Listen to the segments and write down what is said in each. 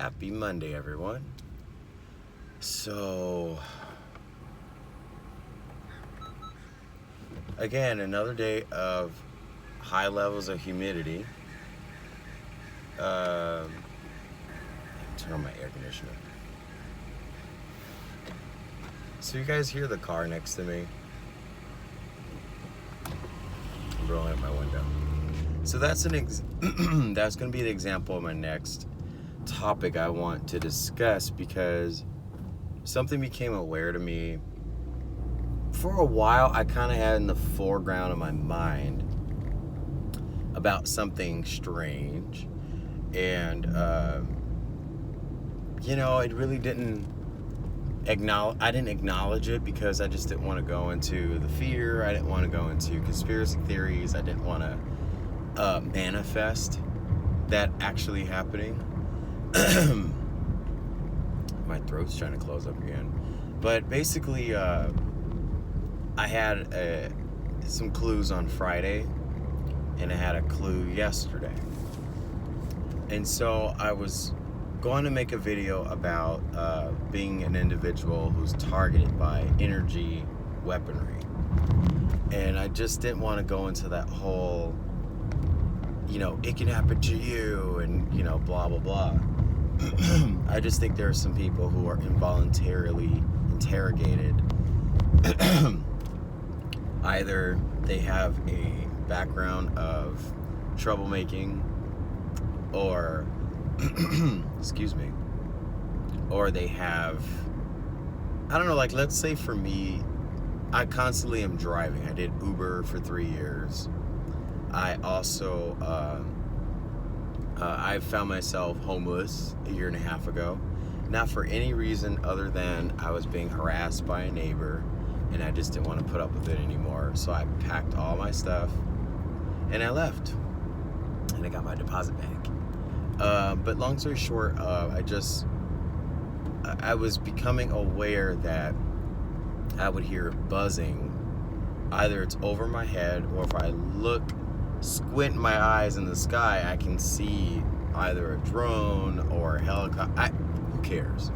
Happy Monday, everyone. So, again, another day of high levels of humidity. Turn on my air conditioner. So you guys hear the car next to me? I'm rolling up my window. So that's that's going to be the example of my next topic I want to discuss, because something became aware to me. For a while, I kind of had in the foreground of my mind about something strange, and it really didn't acknowledge it because I just didn't want to go into the fear. I didn't want to go into conspiracy theories. I didn't want to manifest that actually happening. My throat's trying to close up again. But basically, I had some clues on Friday, and I had a clue yesterday. And so I was going to make a video about being an individual who's targeted by energy weaponry. And I just didn't want to go into that whole, it can happen to you, and, blah, blah, blah. I just think there are some people who are involuntarily interrogated. Either they have a background of troublemaking, or excuse me, or they have, I don't know, like, let's say for me, I constantly am driving. I did Uber for 3 years. I also I found myself homeless a year and a half ago, not for any reason other than I was being harassed by a neighbor, and I just didn't want to put up with it anymore. So I packed all my stuff and I left, and I got my deposit back. But long story short, I was becoming aware that I would hear buzzing. Either it's over my head, or if I squint my eyes in the sky, I can see either a drone or a helicopter. Who cares?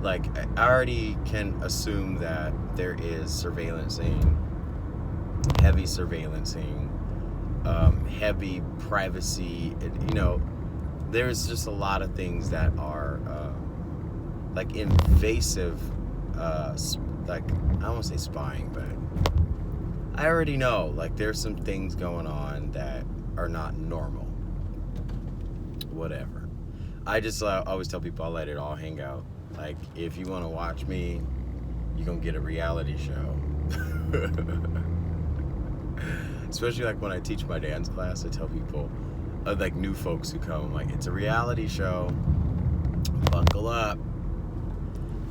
Like, I already can assume that there is surveillancing, heavy surveillancing, heavy privacy. There's just a lot of things that are like invasive, like, I don't want to say spying, but I already know, like, there's some things going on that are not normal. Whatever. I just always tell people I'll let it all hang out. Like, if you want to watch me, you're going to get a reality show. Especially, like, when I teach my dance class, I tell people, like, new folks who come, I'm like, it's a reality show. Buckle up.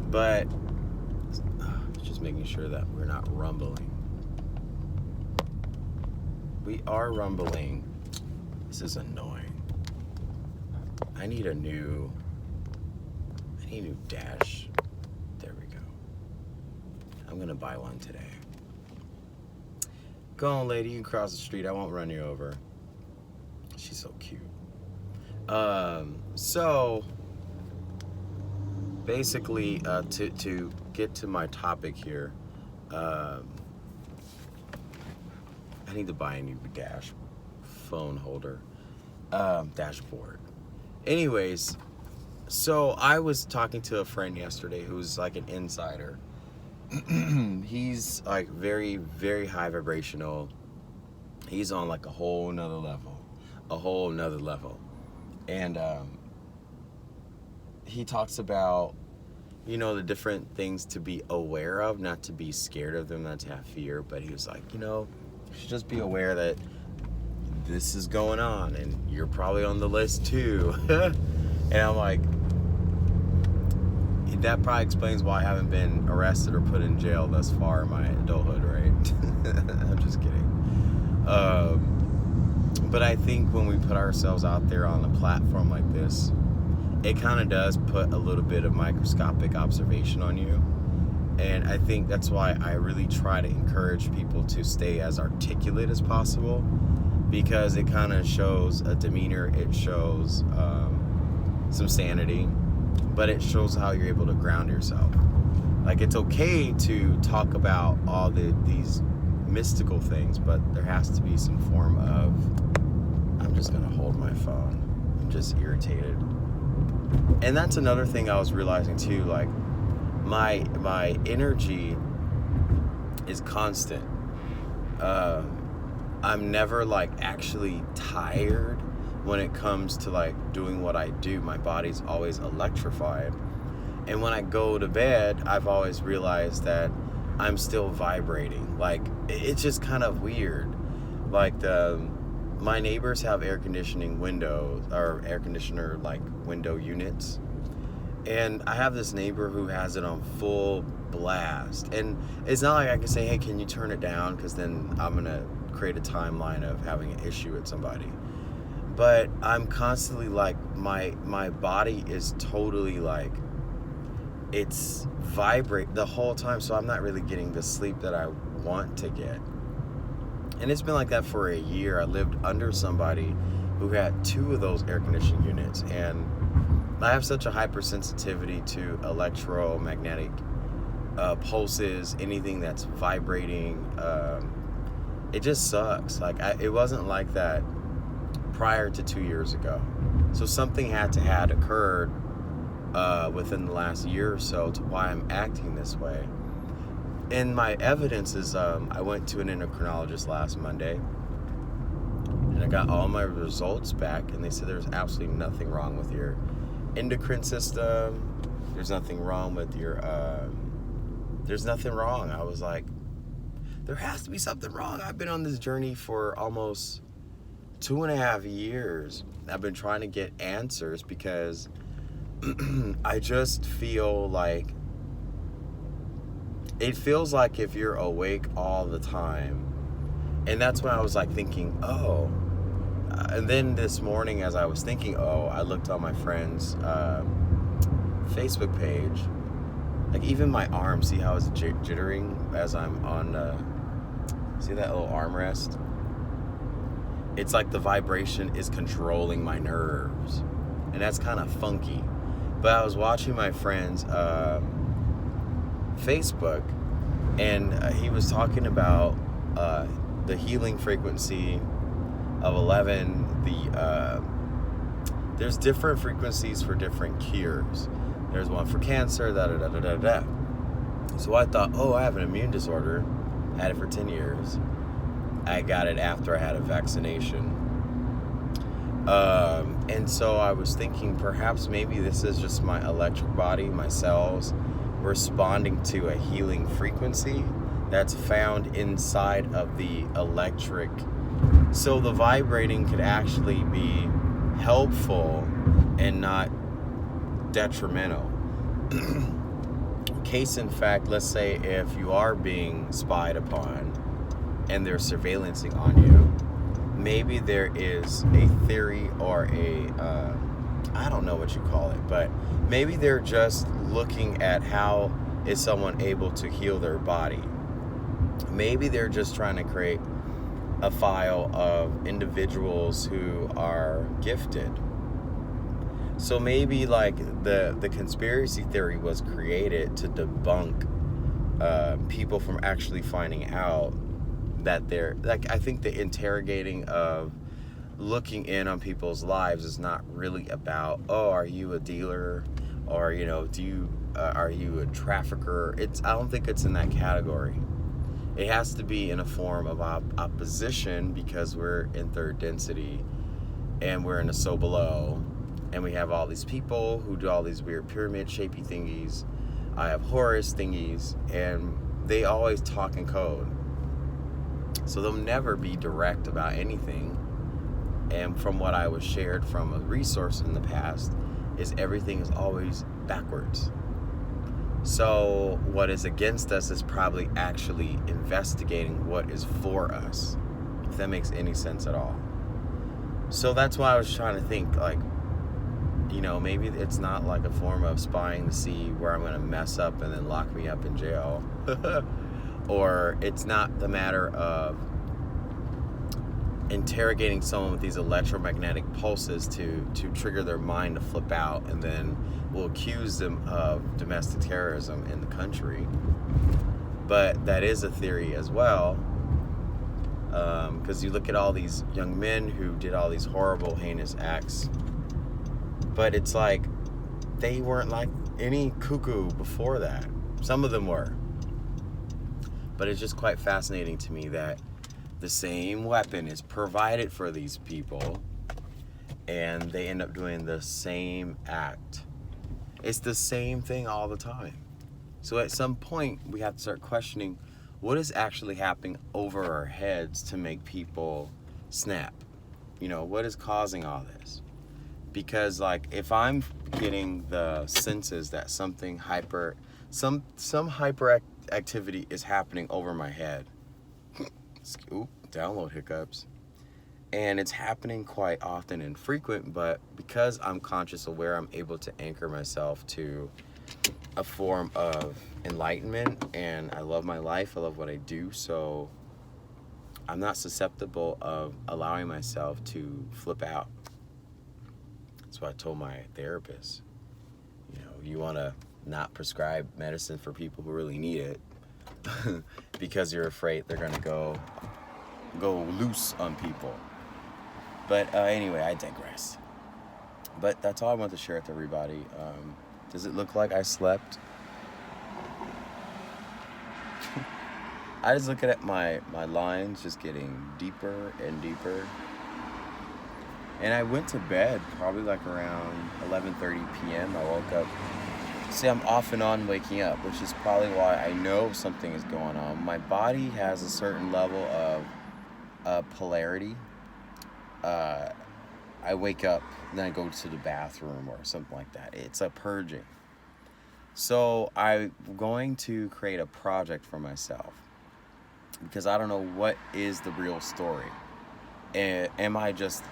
But just making sure that we're not rumbling. We are rumbling. This is annoying. I need a new dash. There we go. I'm gonna buy one today. Go on, lady, you can cross the street. I won't run you over. She's so cute. So basically, to get to my topic here, I need to buy a new phone holder, dashboard. Anyways, so I was talking to a friend yesterday who's like an insider. He's like very, very high vibrational. He's on like a whole nother level. And he talks about, the different things to be aware of, not to be scared of them, not to have fear. But he was like, you should just be aware that this is going on, and you're probably on the list too. And I'm like, that probably explains why I haven't been arrested or put in jail thus far in my adulthood, right? I'm just kidding. But I think when we put ourselves out there on a platform like this, it kind of does put a little bit of microscopic observation on you. And I think that's why I really try to encourage people to stay as articulate as possible, because it kind of shows a demeanor. It shows some sanity, but it shows how you're able to ground yourself. Like, it's okay to talk about all these mystical things, but there has to be some form of, I'm just gonna hold my phone. I'm just irritated. And that's another thing I was realizing too, like my energy is constant. I'm never like actually tired when it comes to like doing what I do. My body's always electrified. And when I go to bed, I've always realized that I'm still vibrating. Like, it's just kind of weird. Like, my neighbors have air conditioning windows, or air conditioner like window units. And I have this neighbor who has it on full blast. And it's not like I can say, hey, can you turn it down? Because then I'm going to create a timeline of having an issue with somebody. But I'm constantly like, my body is totally like, it's vibrate the whole time, so I'm not really getting the sleep that I want to get. And it's been like that for a year. I lived under somebody who had 2 of those air conditioning units, and I have such a hypersensitivity to electromagnetic pulses, anything that's vibrating. It just sucks. Like, it wasn't like that prior to 2 years ago. So something had occurred within the last year or so to why I'm acting this way. And my evidence is, I went to an endocrinologist last Monday, and I got all my results back, and they said there's absolutely nothing wrong with your endocrine system. There's nothing wrong with your, there's nothing wrong. I was like, there has to be something wrong. I've been on this journey for almost 2.5 years. I've been trying to get answers because I just feel like, it feels like if you're awake all the time. And that's when I was like thinking, and then this morning as I was thinking, I looked on my friend's Facebook page. Like, even my arm, see how it's jittering as I'm on, see that little armrest? It's like the vibration is controlling my nerves. And that's kind of funky. But I was watching my friend's Facebook, and he was talking about the healing frequency of 11. There's different frequencies for different cures. There's one for cancer, da-da-da-da-da-da. So I thought, I have an immune disorder. I had it for 10 years. I got it after I had a vaccination. And so I was thinking perhaps maybe this is just my electric body, my cells, responding to a healing frequency that's found inside of the electric. So the vibrating could actually be helpful and not detrimental. Case in fact, let's say if you are being spied upon and they're surveillancing on you, maybe there is a theory or I don't know what you call it, but maybe they're just looking at how is someone able to heal their body. Maybe they're just trying to create a file of individuals who are gifted. So maybe like the conspiracy theory was created to debunk people from actually finding out that they're, like, I think the interrogating of looking in on people's lives is not really about, are you a dealer, or are you a trafficker? I don't think it's in that category. It has to be in a form of opposition, because we're in third density and we're in a so below, and we have all these people who do all these weird pyramid shapey thingies. I have Horus thingies, and they always talk in code. So they'll never be direct about anything. And from what I was shared from a resource in the past, is everything is always backwards. So what is against us is probably actually investigating what is for us, if that makes any sense at all. So that's why I was trying to think, like, maybe it's not like a form of spying to see where I'm going to mess up and then lock me up in jail. Or it's not the matter of interrogating someone with these electromagnetic pulses to trigger their mind to flip out, and then will accuse them of domestic terrorism in the country. But that is a theory as well, because you look at all these young men who did all these horrible, heinous acts, but it's like they weren't like any cuckoo before that. Some of them were. But it's just quite fascinating to me that the same weapon is provided for these people and they end up doing the same act. It's the same thing all the time. So at some point we have to start questioning what is actually happening over our heads to make people snap. You know, what is causing all this? Because like if I'm getting the senses that something some hyper activity is happening over my head. Oop, download hiccups. And it's happening quite often and frequent, but because I'm conscious aware, I'm able to anchor myself to a form of enlightenment, and I love my life, I love what I do, so I'm not susceptible of allowing myself to flip out. That's what I told my therapist. You know, you want to not prescribe medicine for people who really need it because you're afraid they're going to go loose on people. But anyway, I digress. But that's all I want to share with everybody. Does it look like I slept? I just look at my lines just getting deeper and deeper. And I went to bed probably like around 11:30 p.m. I woke up. See, I'm off and on waking up, which is probably why I know something is going on. My body has a certain level of polarity. I wake up, then I go to the bathroom or something like that. It's a purging. So I'm going to create a project for myself because I don't know what is the real story. Am I just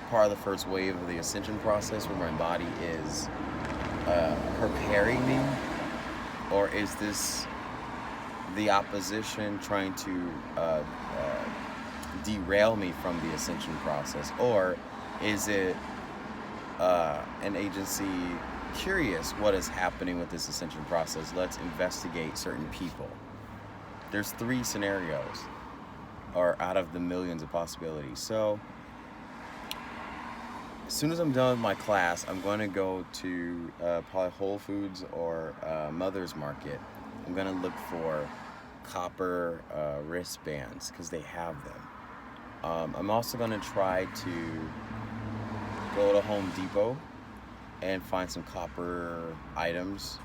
part of the first wave of the ascension process where my body is preparing me, or is this the opposition trying to derail me from the ascension process, or is it an agency curious what is happening with this ascension process? Let's investigate certain people. There's 3 scenarios, or out of the millions of possibilities. So as soon as I'm done with my class, I'm going to go to probably Whole Foods or Mother's Market. I'm going to look for copper wristbands because they have them. I'm also going to try to go to Home Depot and find some copper items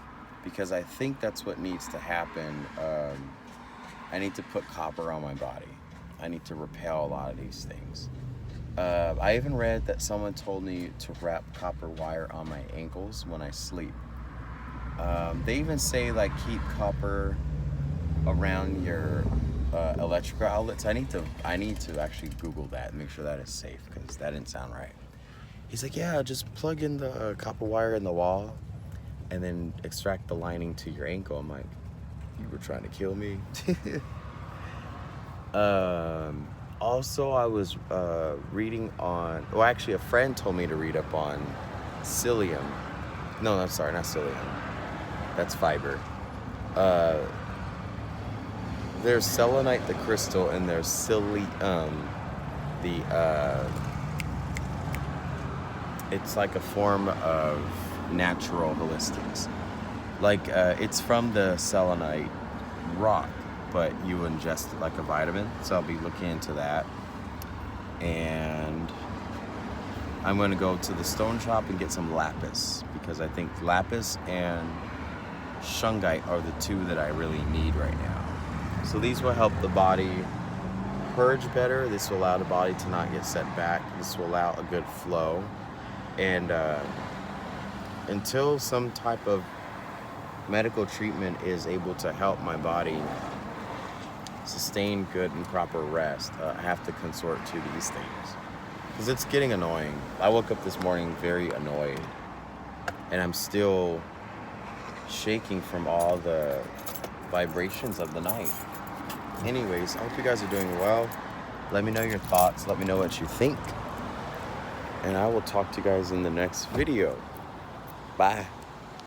because I think that's what needs to happen. I need to put copper on my body. I need to repel a lot of these things. I even read that someone told me to wrap copper wire on my ankles when I sleep. They even say like keep copper around your electrical outlets. I need to actually Google that and make sure that is safe because that didn't sound right. He's like, yeah, just plug in the copper wire in the wall and then extract the lining to your ankle. I'm like, you were trying to kill me? Also, I was reading on, well, actually a friend told me to read up on psyllium. No, I'm sorry, not psyllium. That's fiber. There's selenite, the crystal, and there's psyllium, it's like a form of natural holistics. Like, it's from the selenite rock, but you ingest it like a vitamin. So I'll be looking into that. And I'm going to go to the stone shop and get some lapis because I think lapis and shungite are the 2 that I really need right now. So these will help the body purge better. This will allow the body to not get set back. This will allow a good flow. And until some type of medical treatment is able to help my body sustain good and proper rest, I have to consort to these things because it's getting annoying. I woke up this morning very annoyed and I'm still shaking from all the vibrations of the night. Anyways, I hope you guys are doing well. Let me know your thoughts. Let me know what you think. And I will talk to you guys in the next video. Bye.